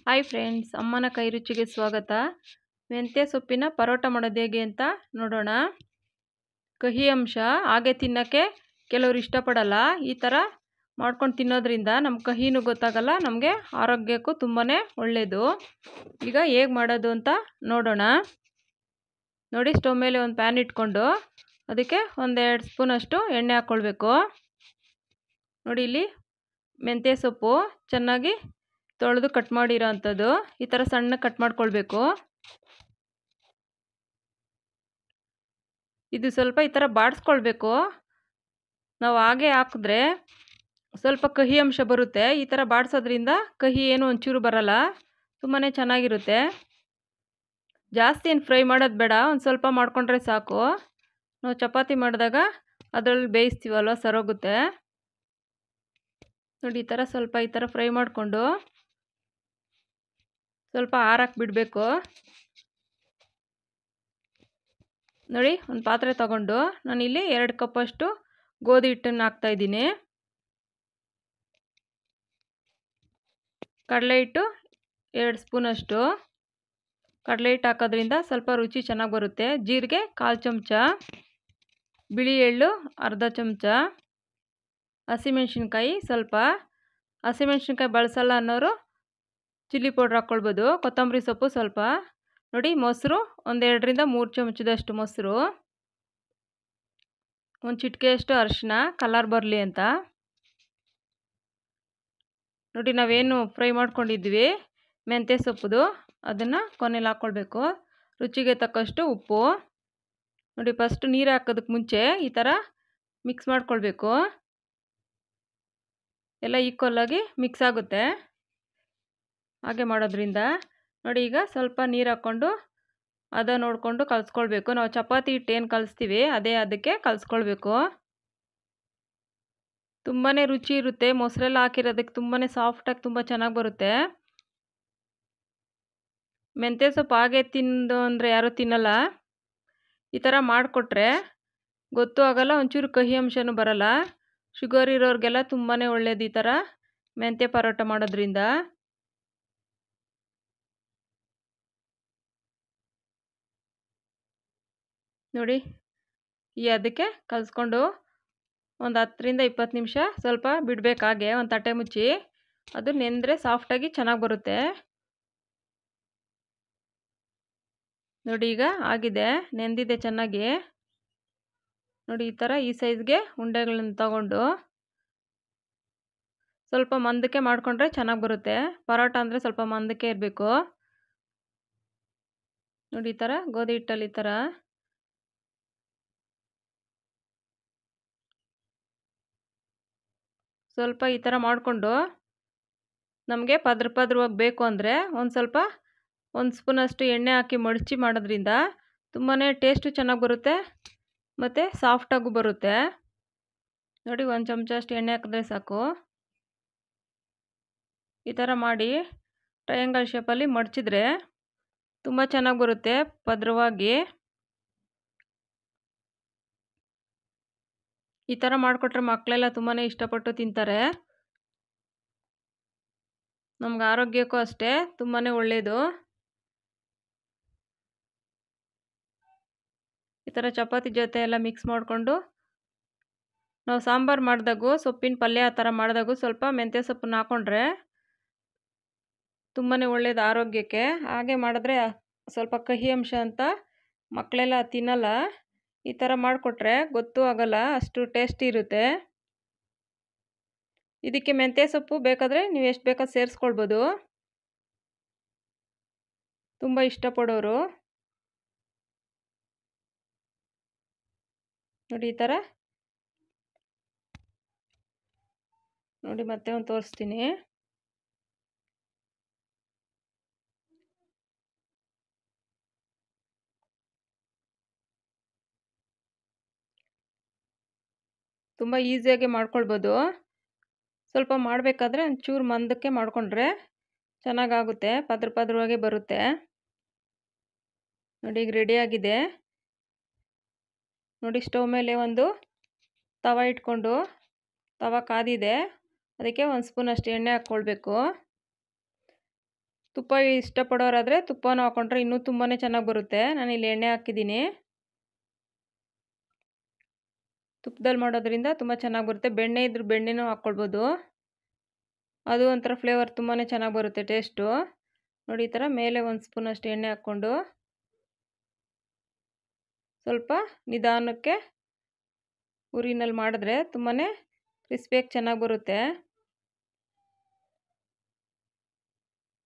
Hi friends, ಅಮ್ಮನ ಕೈ ರುಚಿಗೆ ಸ್ವಾಗತ. ಮೆಂತ್ಯ ಸೊಪ್ಪಿನ ಪರೋಟ ಮಾಡೋದು ಹೇಗೆ ಅಂತ ನೋಡೋಣ. ಕಹಿ ಅಂಶ ಹಾಗೆ ತಿನ್ನೋಕ್ಕೆ ಕೆಲವರು ಇಷ್ಟಪಡಲ್ಲ. ಈ ಥರ ಮಾಡ್ಕೊಂಡು ತಿನ್ನೋದ್ರಿಂದ ನಮ್ಮ ಕಹಿನೂ ಗೊತ್ತಾಗಲ್ಲ, ನಮಗೆ ಆರೋಗ್ಯಕ್ಕೂ ತುಂಬಾ ಒಳ್ಳೆಯದು. ಈಗ ಹೇಗೆ ಮಾಡೋದು ಅಂತ ನೋಡೋಣ. ನೋಡಿ, ಸ್ಟವ್ ಮೇಲೆ ಒಂದು ಪ್ಯಾನ್ ಇಟ್ಕೊಂಡು ಅದಕ್ಕೆ 1-2 ಸ್ಪೂನಷ್ಟು ಎಣ್ಣೆ ಹಾಕ್ಕೊಳ್ಬೇಕು. ನೋಡಿ, ಇಲ್ಲಿ ಮೆಂತ್ಯ ಸೊಪ್ಪು ಚೆನ್ನಾಗಿ ತೊಳೆದು ಕಟ್ ಮಾಡಿರೋ ಅಂಥದ್ದು ಈ ಥರ ಸಣ್ಣ ಕಟ್ ಮಾಡ್ಕೊಳ್ಬೇಕು. ಇದು ಸ್ವಲ್ಪ ಈ ಥರ ಬಾಡಿಸ್ಕೊಳ್ಬೇಕು. ನಾವು ಹಾಗೆ ಹಾಕಿದ್ರೆ ಸ್ವಲ್ಪ ಕಹಿ ಅಂಶ ಬರುತ್ತೆ. ಈ ಥರ ಬಾಡಿಸೋದ್ರಿಂದ ಕಹಿ ಏನು ಒಂಚೂರು ಬರಲ್ಲ, ತುಂಬಾ ಚೆನ್ನಾಗಿರುತ್ತೆ. ಜಾಸ್ತಿ ಏನು ಫ್ರೈ ಮಾಡೋದು ಬೇಡ, ಒಂದು ಸ್ವಲ್ಪ ಮಾಡ್ಕೊಂಡ್ರೆ ಸಾಕು. ನಾವು ಚಪಾತಿ ಮಾಡಿದಾಗ ಅದರಲ್ಲಿ ಬೇಯಿಸ್ತೀವಲ್ವ, ಸರೋಗುತ್ತೆ. ನೋಡಿ, ಈ ಥರ ಸ್ವಲ್ಪ ಈ ಥರ ಫ್ರೈ ಮಾಡಿಕೊಂಡು ಸ್ವಲ್ಪ ಆರಕ್ಕೆ ಬಿಡಬೇಕು. ನೋಡಿ, ಒಂದು ಪಾತ್ರೆ ತಗೊಂಡು ನಾನಿಲ್ಲಿ 2 ಕಪ್ಪಷ್ಟು ಗೋಧಿ ಹಿಟ್ಟನ್ನು ಹಾಕ್ತಾಯಿದ್ದೀನಿ. ಕಡಲೆ ಹಿಟ್ಟು 2 ಸ್ಪೂನಷ್ಟು. ಕಡಲೆ ಹಿಟ್ಟು ಹಾಕೋದ್ರಿಂದ ಸ್ವಲ್ಪ ರುಚಿ ಚೆನ್ನಾಗಿ ಬರುತ್ತೆ. ಜೀರಿಗೆ 1/4 ಚಮಚ, ಬಿಳಿ ಎಳ್ಳು ಅರ್ಧ ಚಮಚ, ಹಸಿಮೆಣ್ಸಿನ್ಕಾಯಿ ಸ್ವಲ್ಪ. ಹಸಿಮೆಣ್ಸಿನ್ಕಾಯಿ ಬಳಸಲ್ಲ ಅನ್ನೋರು ಚಿಲ್ಲಿ ಪೌಡ್ರ್ ಹಾಕ್ಕೊಳ್ಬೋದು. ಕೊತ್ತಂಬರಿ ಸೊಪ್ಪು ಸ್ವಲ್ಪ. ನೋಡಿ, ಮೊಸರು 1-2-3 ಚಮಚದಷ್ಟು ಮೊಸರು, ಒಂದು ಚಿಟಿಕೆಯಷ್ಟು ಅರಿಶಿನ ಕಲರ್ ಬರಲಿ ಅಂತ. ನೋಡಿ, ನಾವೇನು ಫ್ರೈ ಮಾಡ್ಕೊಂಡಿದ್ವಿ ಮೆಂತ್ಯ ಸೊಪ್ಪುದು, ಅದನ್ನು ಕೊನೆಯಲ್ಲಿ ಹಾಕ್ಕೊಳ್ಬೇಕು. ರುಚಿಗೆ ತಕ್ಕಷ್ಟು ಉಪ್ಪು. ನೋಡಿ, ಫಸ್ಟ್ ನೀರು ಹಾಕೋದಕ್ಕೆ ಮುಂಚೆ ಈ ಥರ ಮಿಕ್ಸ್ ಮಾಡ್ಕೊಳ್ಬೇಕು. ಎಲ್ಲ ಈಕ್ವಲಾಗಿ ಮಿಕ್ಸ್ ಆಗುತ್ತೆ ಹಾಗೆ ಮಾಡೋದ್ರಿಂದ. ನೋಡಿ, ಈಗ ಸ್ವಲ್ಪ ನೀರು ಹಾಕ್ಕೊಂಡು ನೋಡಿಕೊಂಡು ಕಲಿಸ್ಕೊಳ್ಬೇಕು. ನಾವು ಚಪಾತಿ ಹಿಟ್ಟು ಏನು ಕಲಿಸ್ತೀವಿ ಅದೇ ಅದಕ್ಕೆ ಕಲಿಸ್ಕೊಳ್ಬೇಕು. ತುಂಬಾ ರುಚಿ ಇರುತ್ತೆ. ಮೊಸರೆಲ್ಲ ಹಾಕಿರೋದಕ್ಕೆ ತುಂಬಾ ಸಾಫ್ಟಾಗಿ ತುಂಬ ಚೆನ್ನಾಗಿ ಬರುತ್ತೆ. ಮೆಂತ್ಯ ಸೊಪ್ಪು ಹಾಗೆ ತಿಂದು ಅಂದರೆ ಯಾರೂ ತಿನ್ನಲ್ಲ. ಈ ಥರ ಮಾಡಿಕೊಟ್ರೆ ಗೊತ್ತೂ ಆಗಲ್ಲ, ಒಂಚೂರು ಕಹಿ ಅಂಶನೂ ಬರಲ್ಲ. ಶುಗರ್ ಇರೋರಿಗೆಲ್ಲ ತುಂಬಾ ಒಳ್ಳೆಯದು ಈ ಥರ ಮೆಂತ್ಯ ಪರೋಟ ಮಾಡೋದ್ರಿಂದ. ನೋಡಿ, ಅದಕ್ಕೆ ಕಲಿಸ್ಕೊಂಡು ಒಂದು 10-20 ನಿಮಿಷ ಸ್ವಲ್ಪ ಬಿಡಬೇಕಾಗೆ ಒಂದು ತಟ್ಟೆ ಮುಚ್ಚಿ. ಅದು ನೆಂದರೆ ಸಾಫ್ಟಾಗಿ ಚೆನ್ನಾಗಿ ಬರುತ್ತೆ. ನೋಡಿ, ಈಗ ಆಗಿದೆ, ನೆಂದಿದೆ ಚೆನ್ನಾಗಿ. ನೋಡಿ, ಈ ಥರ ಈ ಸೈಜ್ಗೆ ಉಂಡೆಗಳನ್ನು ತಗೊಂಡು ಸ್ವಲ್ಪ ಮಂದಕ್ಕೆ ಮಾಡಿಕೊಂಡ್ರೆ ಚೆನ್ನಾಗಿ ಬರುತ್ತೆ. ಪರೋಟ ಅಂದರೆ ಸ್ವಲ್ಪ ಮಂದಕ್ಕೆ ಇರಬೇಕು. ನೋಡಿ, ಈ ಥರ ಗೋಧಿ ಹಿಟ್ಟಲ್ಲಿ ಈ ಥರ ಸ್ವಲ್ಪ ಈ ಥರ ಮಾಡಿಕೊಂಡು ನಮಗೆ ಪದ್ರವಾಗಿ ಬೇಕು ಅಂದರೆ ಒಂದು ಸ್ಪೂನಷ್ಟು ಎಣ್ಣೆ ಹಾಕಿ ಮಡಚಿ ಮಾಡೋದ್ರಿಂದ ತುಂಬಾ ಟೇಸ್ಟು ಚೆನ್ನಾಗಿ ಬರುತ್ತೆ ಮತ್ತು ಸಾಫ್ಟಾಗೂ ಬರುತ್ತೆ. ನೋಡಿ, 1 ಚಮಚ ಅಷ್ಟು ಎಣ್ಣೆ ಹಾಕಿದ್ರೆ ಸಾಕು. ಈ ಥರ ಮಾಡಿ ಟ್ರಯಾಂಗಲ್ ಶೇಪಲ್ಲಿ ಮಡಚಿದ್ರೆ ತುಂಬ ಚೆನ್ನಾಗಿ ಬರುತ್ತೆ ಪದ್ರವಾಗಿ. ಈ ಥರ ಮಾಡಿಕೊಟ್ರೆ ಮಕ್ಕಳೆಲ್ಲ ತುಂಬಾ ಇಷ್ಟಪಟ್ಟು ತಿಂತಾರೆ. ನಮ್ಗೆ ಆರೋಗ್ಯಕ್ಕೂ ಅಷ್ಟೇ ತುಂಬಾ ಒಳ್ಳೆಯದು. ಈ ಥರ ಚಪಾತಿ ಜೊತೆ ಎಲ್ಲ ಮಿಕ್ಸ್ ಮಾಡಿಕೊಂಡು ನಾವು ಸಾಂಬಾರು ಮಾಡಿದಾಗೂ, ಸೊಪ್ಪಿನ ಪಲ್ಯ ಆ ಥರ ಮಾಡಿದಾಗೂ ಸ್ವಲ್ಪ ಮೆಂತ್ಯ ಸೊಪ್ಪನ್ನ ಹಾಕ್ಕೊಂಡ್ರೆ ತುಂಬಾ ಒಳ್ಳೆಯದು ಆರೋಗ್ಯಕ್ಕೆ. ಹಾಗೆ ಮಾಡಿದ್ರೆ ಸ್ವಲ್ಪ ಕಹಿ ಅಂಶ ಅಂತ ಮಕ್ಕಳೆಲ್ಲ ತಿನ್ನಲ್ಲ. ಈ ಥರ ಮಾಡಿಕೊಟ್ರೆ ಗೊತ್ತೂ ಆಗಲ್ಲ, ಅಷ್ಟು ಟೇಸ್ಟಿ ಇರುತ್ತೆ. ಇದಕ್ಕೆ ಮೆಂತ್ಯ ಸೊಪ್ಪು ಬೇಕಾದರೆ ನೀವು ಎಷ್ಟು ಬೇಕಾದ್ರೂ ಸೇರಿಸ್ಕೊಳ್ಬೋದು, ತುಂಬ ಇಷ್ಟಪಡೋರು. ನೋಡಿ, ಈ ಥರ ನೋಡಿ, ಮತ್ತೆ ಒಂದು ತೋರಿಸ್ತೀನಿ. ತುಂಬ ಈಸಿಯಾಗಿ ಮಾಡ್ಕೊಳ್ಬೋದು. ಸ್ವಲ್ಪ ಮಾಡಬೇಕಾದ್ರೆ ಒಂಚೂರು ಮಂದಕ್ಕೆ ಮಾಡಿಕೊಂಡ್ರೆ ಚೆನ್ನಾಗಾಗುತ್ತೆ, ಪದ್ರವಾಗಿ ಬರುತ್ತೆ. ನೋಡಿ, ಈಗ ರೆಡಿಯಾಗಿದೆ. ನೋಡಿ, ಸ್ಟವ್ ಮೇಲೆ ಒಂದು ತವ ಇಟ್ಕೊಂಡು, ತವ ಕಾದಿದೆ, ಅದಕ್ಕೆ 1 ಸ್ಪೂನಷ್ಟು ಎಣ್ಣೆ ಹಾಕ್ಕೊಳ್ಬೇಕು. ತುಪ್ಪ ಇಷ್ಟಪಡೋರಾದರೆ ತುಪ್ಪನೂ ಹಾಕ್ಕೊಂಡ್ರೆ ಇನ್ನೂ ತುಂಬಾ ಚೆನ್ನಾಗಿ ಬರುತ್ತೆ. ನಾನಿಲ್ಲಿ ಎಣ್ಣೆ ಹಾಕಿದ್ದೀನಿ. ತುಪ್ಪದಲ್ಲಿ ಮಾಡೋದ್ರಿಂದ ತುಂಬ ಚೆನ್ನಾಗಿ ಬರುತ್ತೆ. ಬೆಣ್ಣೆ ಇದ್ರೂ ಬೆಣ್ಣೆನೂ ಹಾಕ್ಕೊಳ್ಬೋದು. ಅದು ಒಂಥರ ಫ್ಲೇವರ್ ತುಂಬಾ ಚೆನ್ನಾಗಿ ಬರುತ್ತೆ ಟೇಸ್ಟು. ನೋಡಿ ಈ ಥರ ಮೇಲೆ 1 ಸ್ಪೂನಷ್ಟು ಎಣ್ಣೆ ಹಾಕ್ಕೊಂಡು ಸ್ವಲ್ಪ ನಿಧಾನಕ್ಕೆ ಉರಿನಲ್ಲಿ ಮಾಡಿದ್ರೆ ತುಂಬಾ ಕ್ರಿಸ್ಪಿಯಾಗಿ ಚೆನ್ನಾಗಿ ಬರುತ್ತೆ,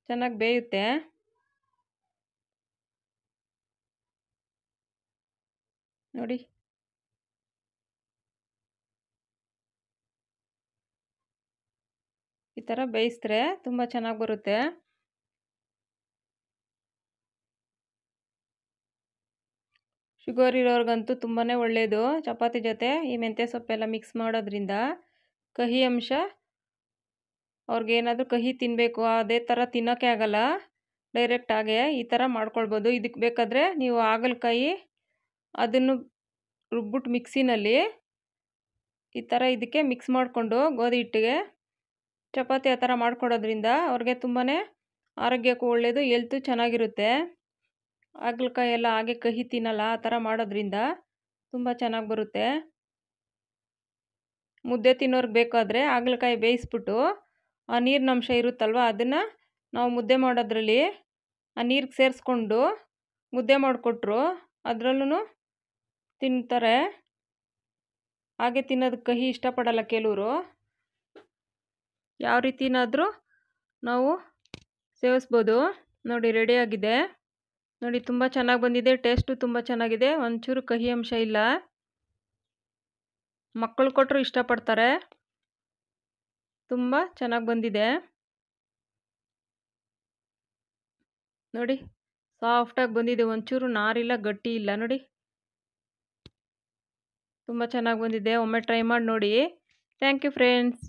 ಚೆನ್ನಾಗಿ ಬೇಯುತ್ತೆ. ನೋಡಿ ಈ ಥರ ಬೇಯಿಸಿದ್ರೆ ತುಂಬ ಚೆನ್ನಾಗಿ ಬರುತ್ತೆ. ಶುಗರ್ ಇರೋರ್ಗಂತೂ ತುಂಬಾ ಒಳ್ಳೆಯದು. ಚಪಾತಿ ಜೊತೆ ಈ ಮೆಂತ್ಯ ಸೊಪ್ಪೆಲ್ಲ ಮಿಕ್ಸ್ ಮಾಡೋದ್ರಿಂದ ಕಹಿ ಅಂಶ ಅವ್ರಿಗೇನಾದರೂ ಕಹಿ ತಿನ್ನಬೇಕು ಅದೇ ಥರ ತಿನ್ನೋಕ್ಕೆ ಆಗಲ್ಲ, ಡೈರೆಕ್ಟಾಗೆ ಈ ಥರ ಮಾಡ್ಕೊಳ್ಬೋದು. ಇದಕ್ಕೆ ಬೇಕಾದರೆ ನೀವು ಹಾಗಲಕಾಯಿ ಅದನ್ನು ರುಬ್ಬಿಟ್ಟು ಮಿಕ್ಸಿನಲ್ಲಿ ಈ ಥರ ಇದಕ್ಕೆ ಮಿಕ್ಸ್ ಮಾಡಿಕೊಂಡು ಗೋಧಿ ಹಿಟ್ಟಿಗೆ ಚಪಾತಿ ಆ ಥರ ಮಾಡ್ಕೊಡೋದ್ರಿಂದ ಅವ್ರಿಗೆ ತುಂಬಾ ಆರೋಗ್ಯಕ್ಕೂ ಒಳ್ಳೆಯದು, ಹೆಲ್ತು ಚೆನ್ನಾಗಿರುತ್ತೆ. ಹಾಗಲಕಾಯಿ ಎಲ್ಲ ಹಾಗೆ ಕಹಿ ತಿನ್ನಲ್ಲ, ಆ ಥರ ಮಾಡೋದ್ರಿಂದ ತುಂಬ ಚೆನ್ನಾಗಿ ಬರುತ್ತೆ. ಮುದ್ದೆ ತಿನ್ನೋರ್ಗೆ ಬೇಕಾದರೆ ಹಾಗಲಕಾಯಿ ಬೇಯಿಸ್ಬಿಟ್ಟು ಆ ನೀರಿನ ಅಂಶ ಇರುತ್ತಲ್ವ ಅದನ್ನು ನಾವು ಮುದ್ದೆ ಮಾಡೋದ್ರಲ್ಲಿ ಆ ನೀರಿಗೆ ಸೇರಿಸ್ಕೊಂಡು ಮುದ್ದೆ ಮಾಡಿಕೊಟ್ರು ಅದರಲ್ಲೂ ತಿಂತಾರೆ. ಹಾಗೆ ತಿನ್ನೋದಕ್ಕೆ ಕಹಿ ಇಷ್ಟಪಡಲ್ಲ ಕೆಲವರು. ಯಾವ ರೀತಿನಾದರೂ ನಾವು ಸೇವಿಸ್ಬೋದು. ನೋಡಿ ರೆಡಿಯಾಗಿದೆ. ನೋಡಿ ತುಂಬ ಚೆನ್ನಾಗಿ ಬಂದಿದೆ, ಟೇಸ್ಟು ತುಂಬ ಚೆನ್ನಾಗಿದೆ, ಒಂಚೂರು ಕಹಿ ಅಂಶ ಇಲ್ಲ. ಮಕ್ಕಳು ಕೊಟ್ಟರು ಇಷ್ಟಪಡ್ತಾರೆ. ತುಂಬ ಚೆನ್ನಾಗಿ ಬಂದಿದೆ ನೋಡಿ, ಸಾಫ್ಟಾಗಿ ಬಂದಿದೆ, ಒಂಚೂರು ನಾರಿಲ್ಲ, ಗಟ್ಟಿ ಇಲ್ಲ. ನೋಡಿ ತುಂಬ ಚೆನ್ನಾಗಿ ಬಂದಿದೆ. ಒಮ್ಮೆ ಟ್ರೈ ಮಾಡಿ ನೋಡಿ. Thank you friends.